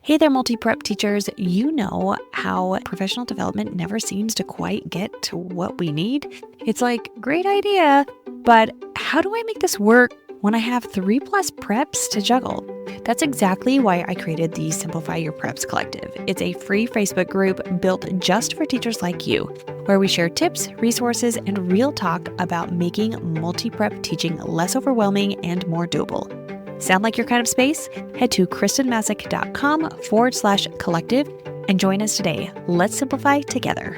Hey there, multi-prep teachers. You know how professional development never seems to quite get to what we need? It's like, great idea, but how do I make this work when I have 3+ preps to juggle? That's exactly why I created the Simplify Your Preps Collective. It's a free Facebook group built just for teachers like you, where we share tips, resources, and real talk about making multi-prep teaching less overwhelming and more doable. Sound like your kind of space? Head to kristenmasick.com/collective and join us today. Let's simplify together.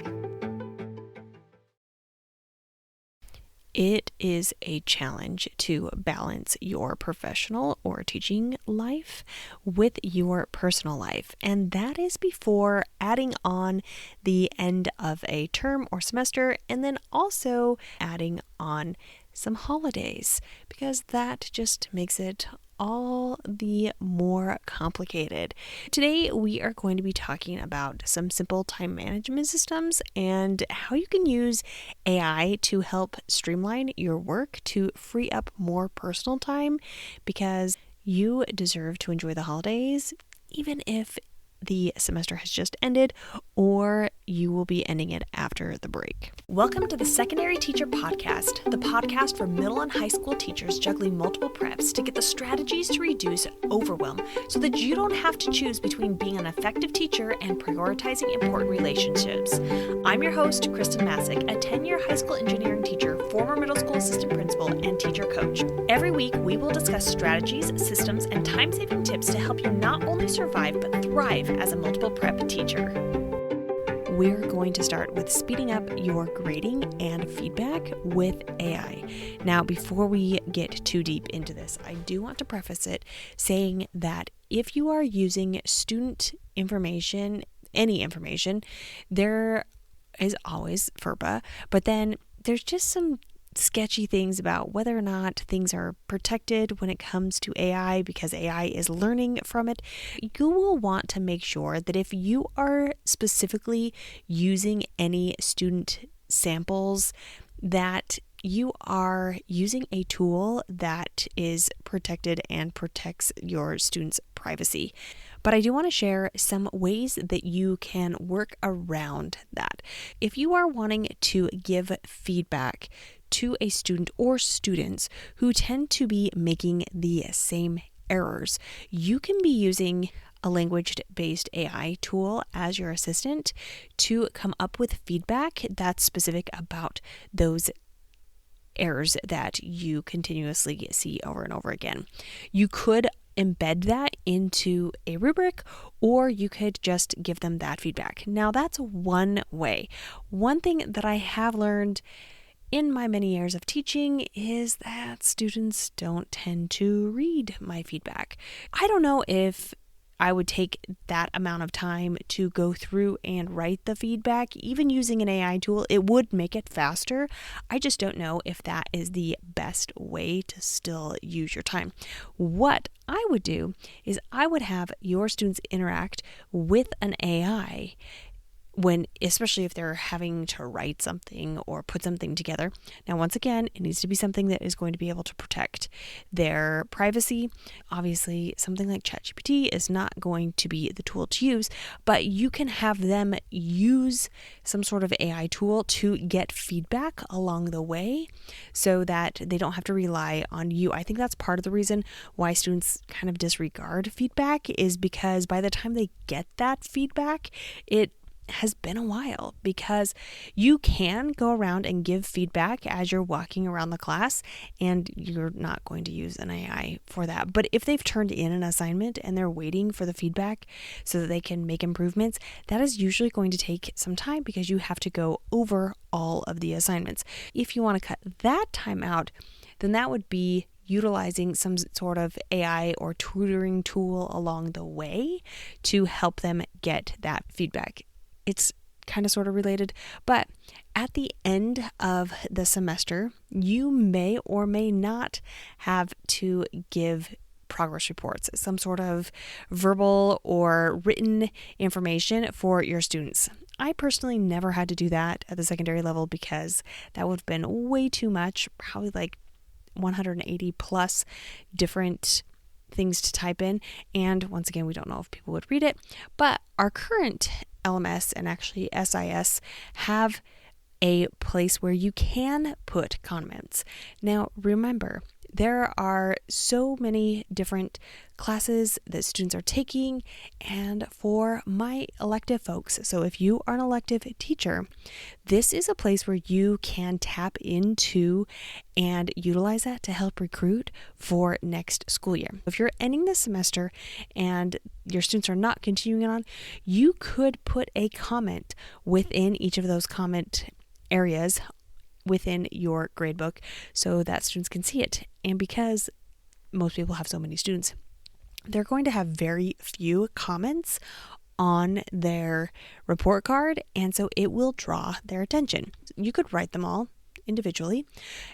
It is a challenge to balance your professional or teaching life with your personal life. And that is before adding on the end of a term or semester, and then also adding on some holidays, because that just makes it all the more complicated. Today, we are going to be talking about some simple time management systems and how you can use AI to help streamline your work to free up more personal time, because you deserve to enjoy the holidays, even if the semester has just ended or you will be ending it after the break. Welcome to the Secondary Teacher Podcast, the podcast for middle and high school teachers juggling multiple preps to get the strategies to reduce overwhelm so that you don't have to choose between being an effective teacher and prioritizing important relationships. I'm your host, Kristen Masick, a 10-year high school engineering teacher, former middle school assistant principal, and teacher coach. Every week, we will discuss strategies, systems, and time-saving tips to help you not only survive but thrive as a multiple prep teacher. We're going to start with speeding up your grading and feedback with AI. Now, before we get too deep into this, I do want to preface it saying that if you are using student information, any information, there is always FERPA, but then there's just some sketchy things about whether or not things are protected when it comes to AI, because AI is learning from it. You will want to make sure that if you are specifically using any student samples, that you are using a tool that is protected and protects your students' privacy. But I do want to share some ways that you can work around that. If you are wanting to give feedback to a student or students who tend to be making the same errors, you can be using a language-based AI tool as your assistant to come up with feedback that's specific about those errors that you continuously see over and over again. You could embed that into a rubric, or you could just give them that feedback. Now, that's one way. One thing that I have learned in my many years of teaching is that students don't tend to read my feedback. I don't know if I would take that amount of time to go through and write the feedback. Even using an AI tool, it would make it faster. I just don't know if that is the best way to still use your time. What I would do is I would have your students interact with an AI especially if they're having to write something or put something together. Now, once again, it needs to be something that is going to be able to protect their privacy. Obviously, something like ChatGPT is not going to be the tool to use, but you can have them use some sort of AI tool to get feedback along the way so that they don't have to rely on you. I think that's part of the reason why students kind of disregard feedback, is because by the time they get that feedback, it has been a while, because you can go around and give feedback as you're walking around the class, and you're not going to use an AI for that. But if they've turned in an assignment and they're waiting for the feedback so that they can make improvements, that is usually going to take some time, because you have to go over all of the assignments. If you want to cut that time out, then that would be utilizing some sort of AI or tutoring tool along the way to help them get that feedback. It's kind of sort of related, but at the end of the semester, you may or may not have to give progress reports, some sort of verbal or written information for your students. I personally never had to do that at the secondary level, because that would have been way too much, probably like 180 plus different things to type in. And once again, we don't know if people would read it, but our current LMS and actually SIS have a place where you can put comments. Now, remember, there are so many different classes that students are taking, and for my elective folks, so if you are an elective teacher, this is a place where you can tap into and utilize that to help recruit for next school year. If you're ending this semester and your students are not continuing on, you could put a comment within each of those comment areas within your gradebook so that students can see it. And because most people have so many students, they're going to have very few comments on their report card, and so it will draw their attention. You could write them all individually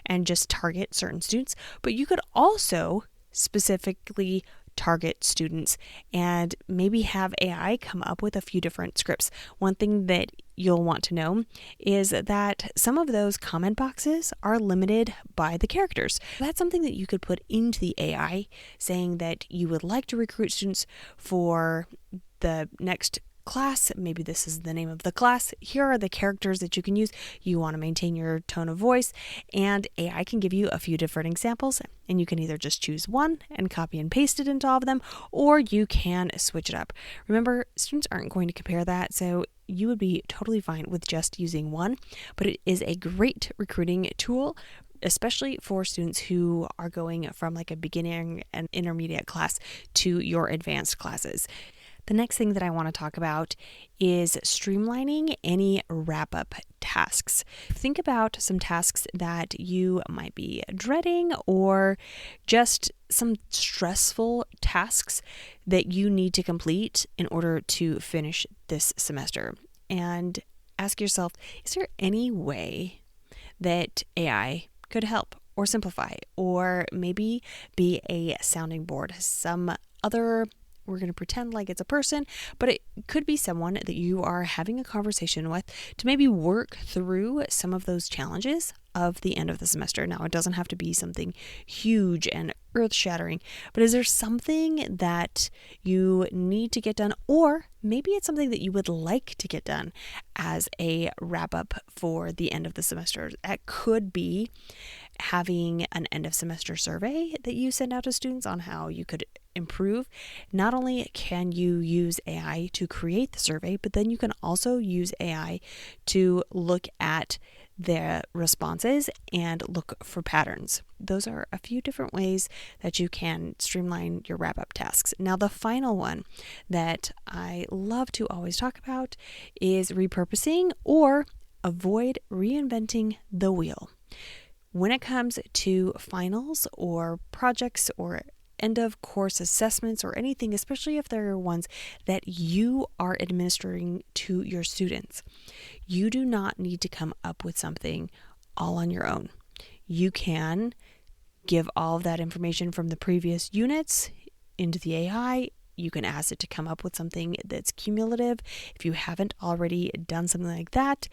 and just target certain students, but you could also specifically target students and maybe have AI come up with a few different scripts. One thing that you'll want to know is that some of those comment boxes are limited by the characters. That's something that you could put into the AI, saying that you would like to recruit students for the next class. Maybe this is the name of the class. Here are the characters that you can use. You want to maintain your tone of voice, and AI can give you a few different examples, and you can either just choose one and copy and paste it into all of them, or you can switch it up. Remember, students aren't going to compare that, so you would be totally fine with just using one, but it is a great recruiting tool, especially for students who are going from like a beginning and intermediate class to your advanced classes. The next thing that I want to talk about is streamlining any wrap-up tasks. Think about some tasks that you might be dreading or just some stressful tasks that you need to complete in order to finish this semester. And ask yourself, is there any way that AI could help or simplify or maybe be a sounding board? We're going to pretend like it's a person, but it could be someone that you are having a conversation with to maybe work through some of those challenges of the end of the semester. Now, it doesn't have to be something huge and earth-shattering, but is there something that you need to get done, or maybe it's something that you would like to get done as a wrap-up for the end of the semester? That could be having an end of semester survey that you send out to students on how you could improve. Not only can you use AI to create the survey, but then you can also use AI to look at the responses and look for patterns. Those are a few different ways that you can streamline your wrap-up tasks. Now, the final one that I love to always talk about is repurposing or avoid reinventing the wheel. When it comes to finals or projects or end of course assessments or anything, especially if there are ones that you are administering to your students, you do not need to come up with something all on your own. You can give all of that information from the previous units into the AI. You can ask it to come up with something that's cumulative. If you haven't already done something like that,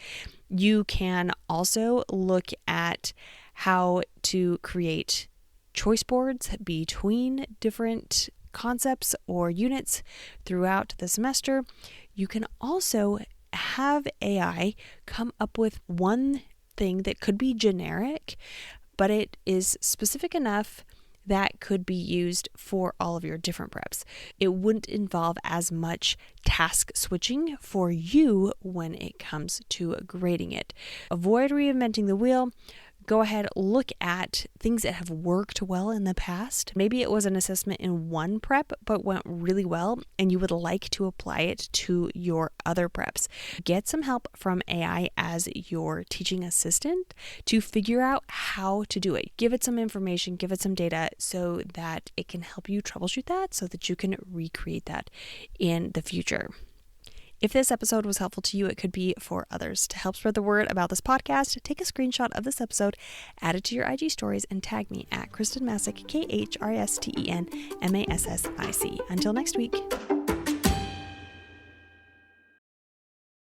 you can also look at how to create choice boards between different concepts or units throughout the semester. You can also have AI come up with one thing that could be generic, but it is specific enough that could be used for all of your different preps. It wouldn't involve as much task switching for you when it comes to grading it. Avoid reinventing the wheel. Go ahead, look at things that have worked well in the past. Maybe it was an assessment in one prep, but went really well, and you would like to apply it to your other preps. Get some help from AI as your teaching assistant to figure out how to do it. Give it some information, give it some data so that it can help you troubleshoot that so that you can recreate that in the future. If this episode was helpful to you, it could be for others. To help spread the word about this podcast, take a screenshot of this episode, add it to your IG stories, and tag me at Kristen Masick, KHRISTENMASSIC. Until next week.